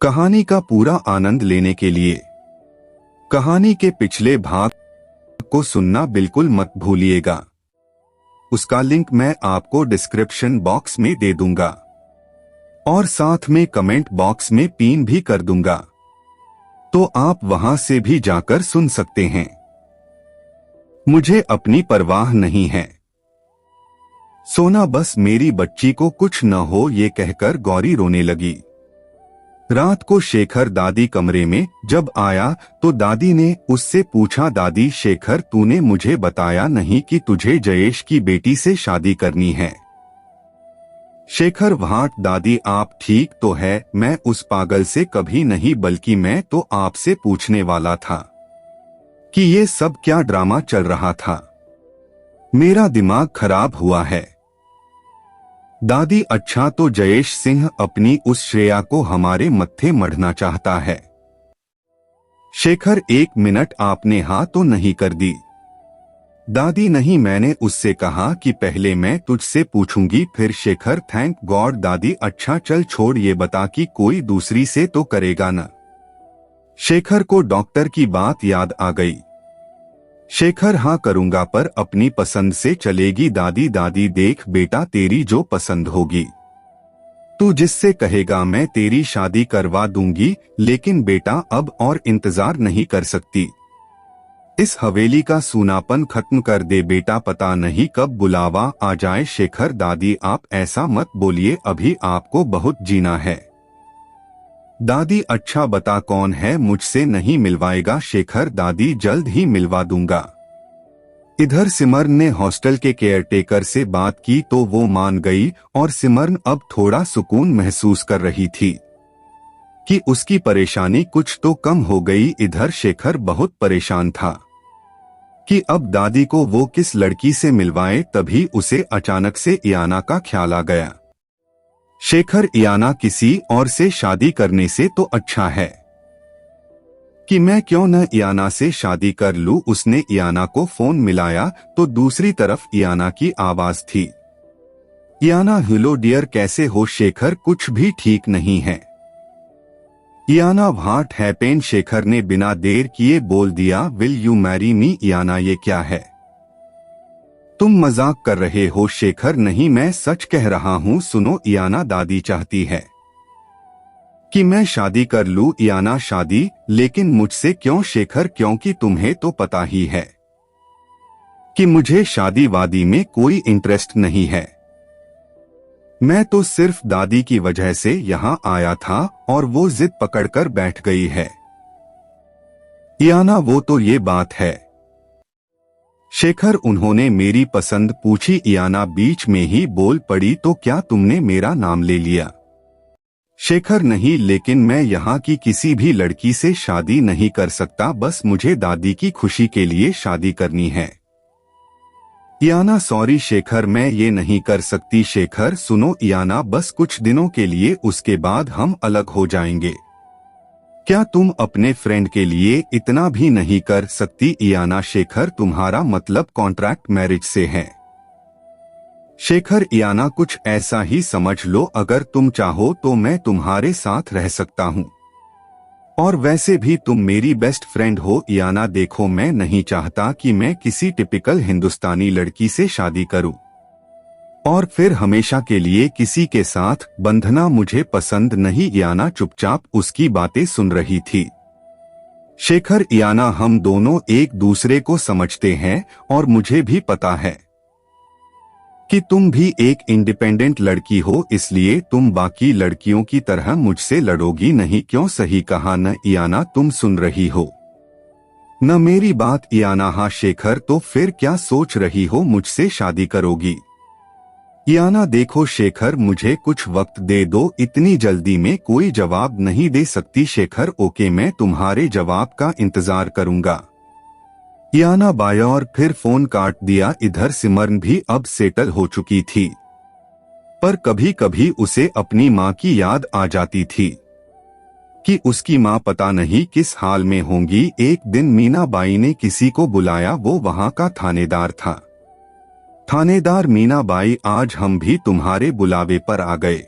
कहानी का पूरा आनंद लेने के लिए कहानी के पिछले भाग को सुनना बिल्कुल मत भूलिएगा। उसका लिंक मैं आपको डिस्क्रिप्शन बॉक्स में दे दूंगा और साथ में कमेंट बॉक्स में पिन भी कर दूंगा, तो आप वहां से भी जाकर सुन सकते हैं। मुझे अपनी परवाह नहीं है। सोना बस मेरी बच्ची को कुछ न हो ये कहकर गौरी रोने लगी। रात को शेखर दादी कमरे में जब आया तो दादी ने उससे पूछा, दादी शेखर तूने मुझे बताया नहीं कि तुझे जयेश की बेटी से शादी करनी है। शेखर वहां, दादी आप ठीक तो है, मैं उस पागल से कभी नहीं, बल्कि मैं तो आपसे पूछने वाला था कि ये सब क्या ड्रामा चल रहा था। मेरा दिमाग खराब हुआ है। दादी अच्छा तो जयेश सिंह अपनी उस श्रेया को हमारे मत्थे मढ़ना चाहता है। शेखर एक मिनट, आपने हाँ तो नहीं कर दी? दादी नहीं, मैंने उससे कहा कि पहले मैं तुझसे पूछूंगी फिर। Shekhar thank God. दादी अच्छा चल छोड़, ये बता कि कोई दूसरी से तो करेगा न? शेखर को डॉक्टर की बात याद आ गई। शेखर हाँ करूंगा, पर अपनी पसंद से चलेगी। दादी देख बेटा, तेरी जो पसंद होगी, तू जिससे कहेगा मैं तेरी शादी करवा दूंगी, लेकिन बेटा अब और इंतजार नहीं कर सकती। इस हवेली का सूनापन खत्म कर दे बेटा, पता नहीं कब बुलावा आ जाए। शेखर दादी आप ऐसा मत बोलिए, अभी आपको बहुत जीना है। दादी अच्छा बता कौन है, मुझसे नहीं मिलवाएगा? शेखर दादी जल्द ही मिलवा दूंगा। इधर सिमरन ने हॉस्टल के केयरटेकर से बात की तो वो मान गई और सिमरन अब थोड़ा सुकून महसूस कर रही थी कि उसकी परेशानी कुछ तो कम हो गई। इधर शेखर बहुत परेशान था कि अब दादी को वो किस लड़की से मिलवाए। तभी उसे अचानक से इयाना का ख्याल आ गया। शेखर इयाना किसी और से शादी करने से तो अच्छा है कि मैं क्यों न इयाना से शादी कर लूं। उसने इयाना को फोन मिलाया तो दूसरी तरफ इयाना की आवाज थी। इयाना हेलो डियर, कैसे हो? शेखर कुछ भी ठीक नहीं है। इयाना व्हाट हैपेंड? शेखर ने बिना देर किए बोल दिया, विल यू मैरी मी? इयाना ये क्या है, तुम मजाक कर रहे हो? शेखर नहीं, मैं सच कह रहा हूँ। सुनो इयाना, दादी चाहती है कि मैं शादी कर लूं। इयाना शादी? लेकिन मुझसे क्यों? शेखर क्योंकि तुम्हें तो पता ही है कि मुझे शादी वादी में कोई इंटरेस्ट नहीं है। मैं तो सिर्फ दादी की वजह से यहाँ आया था और वो जिद पकड़कर बैठ गई है। इयाना वो तो ये बात है। शेखर उन्होंने मेरी पसंद पूछी। इयाना बीच में ही बोल पड़ी, तो क्या तुमने मेरा नाम ले लिया? शेखर नहीं, लेकिन मैं यहाँ की किसी भी लड़की से शादी नहीं कर सकता, बस मुझे दादी की खुशी के लिए शादी करनी है। इयाना सॉरी शेखर, मैं ये नहीं कर सकती। शेखर सुनो इयाना, बस कुछ दिनों के लिए, उसके बाद हम अलग हो जाएंगे। क्या तुम अपने फ्रेंड के लिए इतना भी नहीं कर सकती? इयाना शेखर तुम्हारा मतलब कॉन्ट्रैक्ट मैरिज से है? शेखर इयाना कुछ ऐसा ही समझ लो, अगर तुम चाहो तो मैं तुम्हारे साथ रह सकता हूँ, और वैसे भी तुम मेरी बेस्ट फ्रेंड हो। इयाना देखो, मैं नहीं चाहता कि मैं किसी टिपिकल हिंदुस्तानी लड़की से शादी करूं और फिर हमेशा के लिए किसी के साथ बंधना मुझे पसंद नहीं। इयाना चुपचाप उसकी बातें सुन रही थी। शेखर इयाना हम दोनों एक दूसरे को समझते हैं और मुझे भी पता है कि तुम भी एक इंडिपेंडेंट लड़की हो, इसलिए तुम बाकी लड़कियों की तरह मुझसे लड़ोगी नहीं। क्यों? सही कहा न इयाना, तुम सुन रही हो न मेरी बात? इयाना हाँ। शेखर तो फिर क्या सोच रही हो, मुझसे शादी करोगी? इयाना देखो शेखर, मुझे कुछ वक्त दे दो, इतनी जल्दी में कोई जवाब नहीं दे सकती। शेखर ओके, मैं तुम्हारे जवाब का इंतजार करूंगा। इयाना बाया और फिर फोन काट दिया। इधर सिमरन भी अब सेटल हो चुकी थी, पर कभी कभी उसे अपनी माँ की याद आ जाती थी कि उसकी माँ पता नहीं किस हाल में होंगी। एक दिन मीना बाई ने किसी को बुलाया, वो वहाँ का थानेदार था। थानेदार मीना बाई, आज हम भी तुम्हारे बुलावे पर आ गए।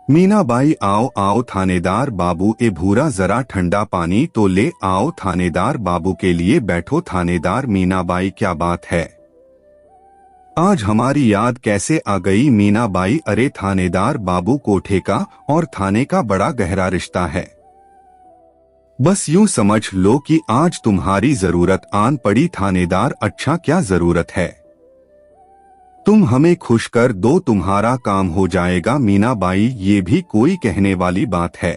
मीनाबाई आओ आओ थानेदार बाबू, ए भूरा जरा ठंडा पानी तो ले आओ थानेदार बाबू के लिए बैठो थानेदार। मीनाबाई क्या बात है, आज हमारी याद कैसे आ गई मीनाबाई? अरे थानेदार बाबू, कोठे का और थाने का बड़ा गहरा रिश्ता है। बस यूं समझ लो कि आज तुम्हारी जरूरत आन पड़ी थानेदार। अच्छा क्या जरूरत है? तुम हमें खुश कर दो, तुम्हारा काम हो जाएगा। मीनाबाई ये भी कोई कहने वाली बात है?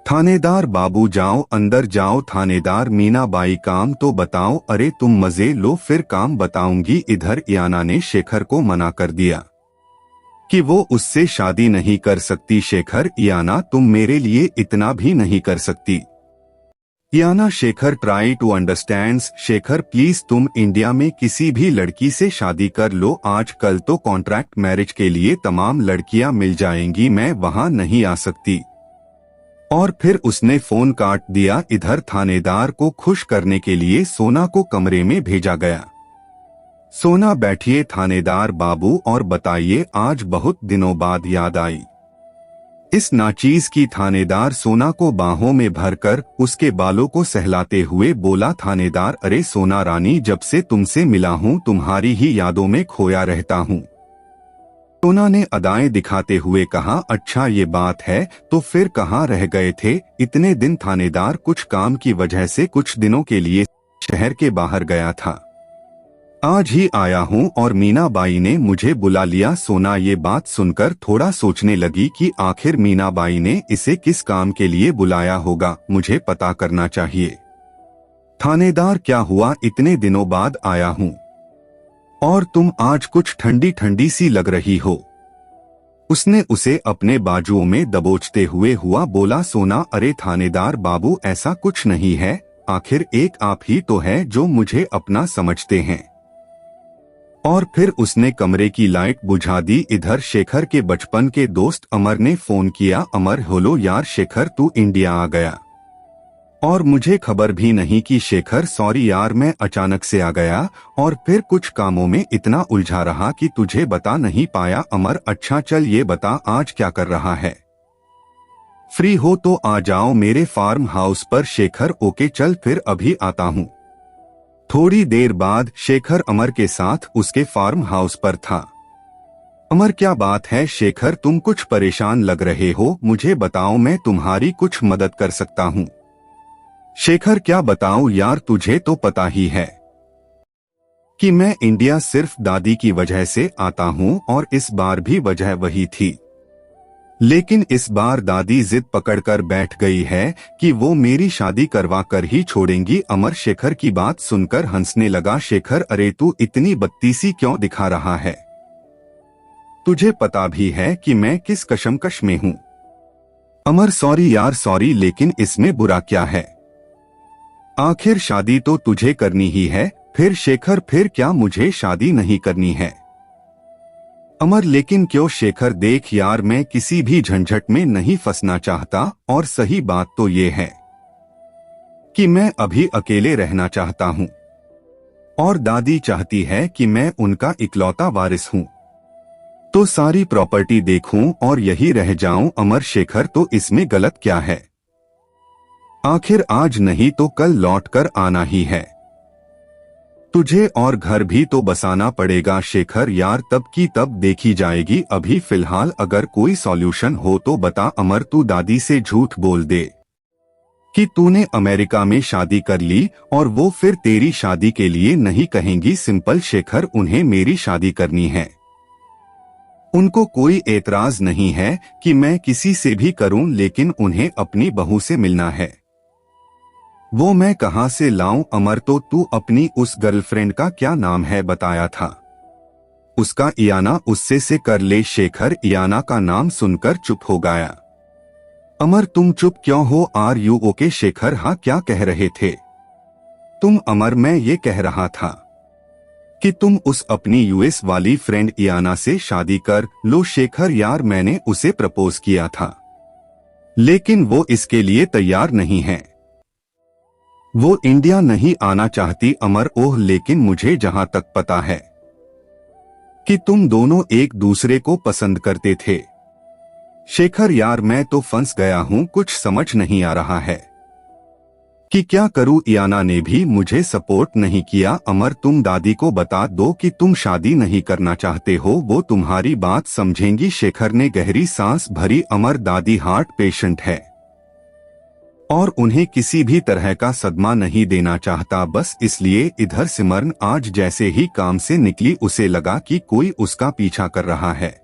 थानेदार बाबू जाओ अंदर जाओ। थानेदार मीनाबाई काम तो बताओ। अरे तुम मजे लो फिर काम बताऊंगी। इधर इयाना ने शेखर को मना कर दिया कि वो उससे शादी नहीं कर सकती। शेखर, इयाना तुम मेरे लिए इतना भी नहीं कर सकती। Iyana, Shekhar try to understand. Shekhar please तुम इंडिया में किसी भी लड़की से शादी कर लो। आजकल तो कॉन्ट्रैक्ट मैरिज के लिए तमाम लड़कियां मिल जाएंगी, मैं वहां नहीं आ सकती। और फिर उसने फोन काट दिया। इधर थानेदार को खुश करने के लिए सोना को कमरे में भेजा गया। सोना बैठिए थानेदार बाबू और बताइए, आज बहुत दिनों बाद याद आई इस नाचीज की। थानेदार सोना को बाहों में भरकर उसके बालों को सहलाते हुए बोला। थानेदार, अरे सोना रानी, जब से तुमसे मिला हूँ तुम्हारी ही यादों में खोया रहता हूँ। सोना ने अदाएं दिखाते हुए कहा। अच्छा ये बात है, तो फिर कहाँ रह गए थे इतने दिन? थानेदार, कुछ काम की वजह से कुछ दिनों के लिए शहर के बाहर गया था, आज ही आया हूँ और मीनाबाई ने मुझे बुला लिया। सोना ये बात सुनकर थोड़ा सोचने लगी कि आखिर मीनाबाई ने इसे किस काम के लिए बुलाया होगा, मुझे पता करना चाहिए। थानेदार, क्या हुआ, इतने दिनों बाद आया हूँ और तुम आज कुछ ठंडी ठंडी सी लग रही हो। उसने उसे अपने बाजुओं में दबोचते हुए हुआ बोला। सोना, अरे थानेदार बाबू ऐसा कुछ नहीं है, आखिर एक आप ही तो है जो मुझे अपना समझते हैं। और फिर उसने कमरे की लाइट बुझा दी। इधर शेखर के बचपन के दोस्त अमर ने फोन किया। अमर, हेलो यार शेखर, तू इंडिया आ गया और मुझे खबर भी नहीं की। शेखर, सॉरी यार, मैं अचानक से आ गया और फिर कुछ कामों में इतना उलझा रहा कि तुझे बता नहीं पाया। अमर, अच्छा चल ये बता आज क्या कर रहा है? फ्री हो तो आ जाओ मेरे फार्म हाउस पर। शेखर, ओके चल फिर अभी आता हूँ। थोड़ी देर बाद शेखर अमर के साथ उसके फार्म हाउस पर था। अमर, क्या बात है शेखर, तुम कुछ परेशान लग रहे हो, मुझे बताओ मैं तुम्हारी कुछ मदद कर सकता हूँ। शेखर, क्या बताऊं यार, तुझे तो पता ही है कि मैं इंडिया सिर्फ दादी की वजह से आता हूँ और इस बार भी वजह वही थी। लेकिन इस बार दादी जिद पकड़कर बैठ गई है कि वो मेरी शादी करवा कर ही छोड़ेंगी। अमर शेखर की बात सुनकर हंसने लगा। शेखर, अरे तू इतनी बत्तीसी क्यों दिखा रहा है? तुझे पता भी है कि मैं किस कशमकश में हूँ। अमर, सॉरी यार सॉरी, लेकिन इसमें बुरा क्या है? आखिर शादी तो तुझे करनी ही है। फिर शेखर, फिर क्या मुझे शादी नहीं करनी है? अमर, लेकिन क्यों? शेखर, देख यार, मैं किसी भी झंझट में नहीं फंसना चाहता और सही बात तो ये है कि मैं अभी अकेले रहना चाहता हूँ और दादी चाहती है कि मैं उनका इकलौता वारिस हूँ, तो सारी प्रॉपर्टी देखूं और यही रह जाऊं। अमर, शेखर, तो इसमें गलत क्या है? आखिर आज नहीं तो कल लौटकर आना ही है। तुझे और घर भी तो बसाना पड़ेगा। शेखर, यार तब की तब देखी जाएगी, अभी फिलहाल अगर कोई सॉल्यूशन हो तो बता। अमर, तू दादी से झूठ बोल दे कि तूने अमेरिका में शादी कर ली और वो फिर तेरी शादी के लिए नहीं कहेंगी। सिंपल शेखर, उन्हें मेरी शादी करनी है, उनको कोई एतराज नहीं है कि मैं किसी से भी करूं, लेकिन उन्हें अपनी बहू से मिलना है। वो मैं कहां से लाऊं? अमर, तो तू अपनी उस गर्लफ्रेंड का क्या नाम है बताया था? उसका इयाना, उससे से कर ले। शेखर इयाना का नाम सुनकर चुप हो गया। अमर, तुम चुप क्यों हो? Are you okay? शेखर, हाँ क्या कह रहे थे तुम? अमर, मैं ये कह रहा था कि तुम उस अपनी यूएस वाली फ्रेंड इयाना से शादी कर लो। शेखर, यार मैंने उसे प्रपोज किया था लेकिन वो इसके लिए तैयार नहीं है, वो इंडिया नहीं आना चाहती। अमर, ओह, लेकिन मुझे जहां तक पता है कि तुम दोनों एक दूसरे को पसंद करते थे, शेखर यार मैं तो फंस गया हूँ, कुछ समझ नहीं आ रहा है कि क्या करूं। इयाना ने भी मुझे सपोर्ट नहीं किया। अमर तुम दादी को बता दो कि तुम शादी नहीं करना चाहते हो, वो तुम्हारी बात समझेंगी। शेखर ने गहरी सांस भरी। अमर दादी हार्ट पेशेंट है और उन्हें किसी भी तरह का सदमा नहीं देना चाहता, बस इसलिए। इधर सिमरन आज जैसे ही काम से निकली उसे लगा कि कोई उसका पीछा कर रहा है।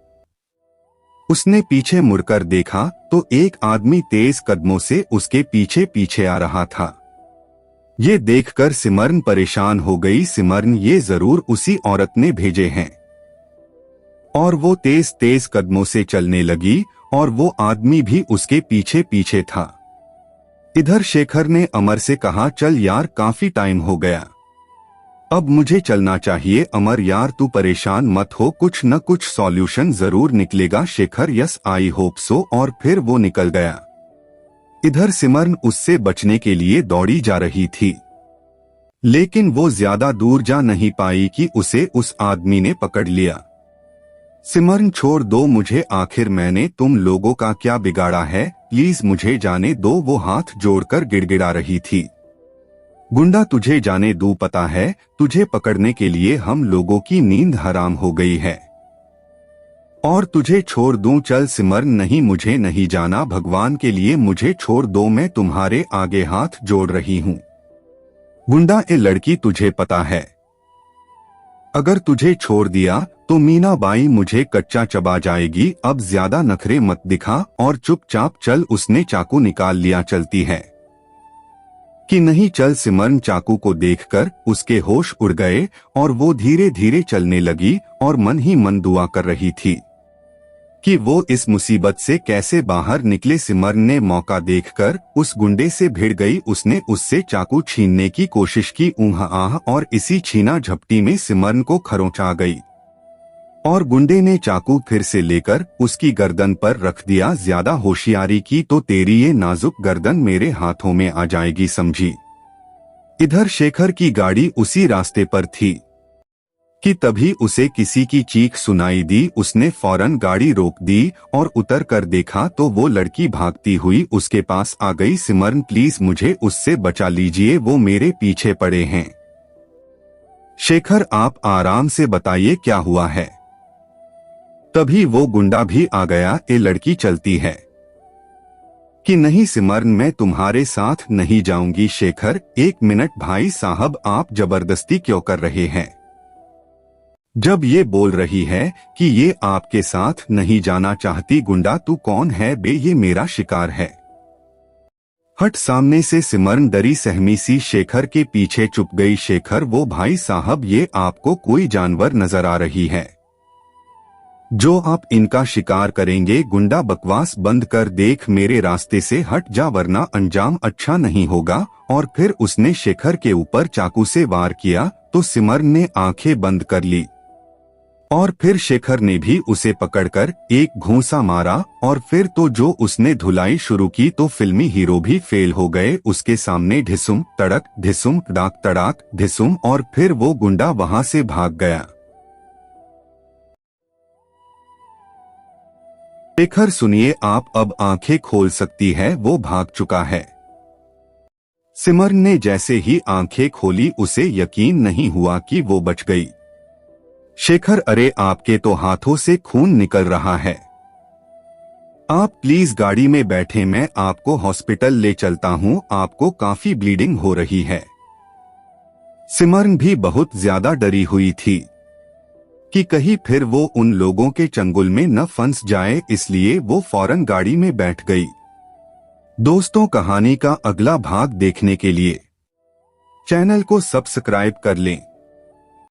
उसने पीछे मुड़कर देखा तो एक आदमी तेज कदमों से उसके पीछे पीछे आ रहा था। ये देखकर सिमरन परेशान हो गई। सिमरन ये जरूर उसी औरत ने भेजे हैं। और वो तेज तेज कदमों से चलने लगी और वो आदमी भी उसके पीछे पीछे था। इधर शेखर ने अमर से कहा चल यार काफी टाइम हो गया, अब मुझे चलना चाहिए। अमर यार तू परेशान मत हो, कुछ न कुछ सॉल्यूशन जरूर निकलेगा। Shekhar yes I hope so, और फिर वो निकल गया। इधर सिमरन उससे बचने के लिए दौड़ी जा रही थी, लेकिन वो ज्यादा दूर जा नहीं पाई कि उसे उस आदमी ने पकड़ लिया। सिमरन छोड़ दो मुझे, आखिर मैंने तुम लोगों का क्या बिगाड़ा है, प्लीज मुझे जाने दो। वो हाथ जोड़कर गिड़गिड़ा रही थी। गुंडा तुझे जाने दो, पता है तुझे पकड़ने के लिए हम लोगों की नींद हराम हो गई है और तुझे छोड़ दूं। चल सिमरन नहीं, मुझे नहीं जाना, भगवान के लिए मुझे छोड़ दो, मैं तुम्हारे आगे हाथ जोड़ रही हूँ। गुंडा ए लड़की तुझे पता है अगर तुझे छोड़ दिया तो मीना बाई मुझे कच्चा चबा जाएगी, अब ज्यादा नखरे मत दिखा और चुपचाप चल। उसने चाकू निकाल लिया। चलती है कि नहीं चल। सिमरन चाकू को देखकर उसके होश उड़ गए और वो धीरे धीरे चलने लगी और मन ही मन दुआ कर रही थी कि वो इस मुसीबत से कैसे बाहर निकले। सिमरन ने मौका देखकर उस गुंडे से भिड़ गई। उसने उससे चाकू छीनने की कोशिश की, ऊहा आह, और इसी छीना झपटी में सिमरन को खरोंच आ गई और गुंडे ने चाकू फिर से लेकर उसकी गर्दन पर रख दिया। ज्यादा होशियारी की तो तेरी ये नाजुक गर्दन मेरे हाथों में आ जाएगी, समझी। इधर शेखर की गाड़ी उसी रास्ते पर थी कि तभी उसे किसी की चीख सुनाई दी। उसने फौरन गाड़ी रोक दी और उतर कर देखा तो वो लड़की भागती हुई उसके पास आ गई। सिमरन प्लीज मुझे उससे बचा लीजिए, वो मेरे पीछे पड़े हैं। शेखर आप आराम से बताइए क्या हुआ है। तभी वो गुंडा भी आ गया। ए लड़की चलती है कि नहीं सिमरन, मैं तुम्हारे साथ नहीं जाऊंगी। शेखर एक मिनट भाई साहब, आप जबरदस्ती क्यों कर रहे हैं? जब ये बोल रही है कि ये आपके साथ नहीं जाना चाहती। गुंडा तू कौन है बे, ये मेरा शिकार है, हट सामने से। सिमरन डरी सहमी सी शेखर के पीछे चुप गई। शेखर वो भाई साहब, ये आपको कोई जानवर नजर आ रही है जो आप इनका शिकार करेंगे? गुंडा बकवास बंद कर, देख मेरे रास्ते से हट जा वरना अंजाम अच्छा नहीं होगा। और फिर उसने शेखर के ऊपर चाकू से वार किया तो सिमरन ने आंखें बंद कर ली और फिर शेखर ने भी उसे पकड़कर एक घूंसा मारा और फिर तो जो उसने धुलाई शुरू की तो फिल्मी हीरो भी फेल हो गए। उसके सामने ढिसुम तड़क ढिसुम डाक तड़ाक ढिसुम, और फिर वो गुंडा वहां से भाग गया। शेखर सुनिए, आप अब आंखें खोल सकती है, वो भाग चुका है। सिमरन ने जैसे ही आंखें खोली उसे यकीन नहीं हुआ कि वो बच गई। शेखर अरे आपके तो हाथों से खून निकल रहा है, आप प्लीज गाड़ी में बैठे, मैं आपको हॉस्पिटल ले चलता हूँ, आपको काफी ब्लीडिंग हो रही है। सिमरन भी बहुत ज्यादा डरी हुई थी कि कहीं फिर वो उन लोगों के चंगुल में न फंस जाए, इसलिए वो फौरन गाड़ी में बैठ गई। दोस्तों, कहानी का अगला भाग देखने के लिए चैनल को सब्सक्राइब कर लें।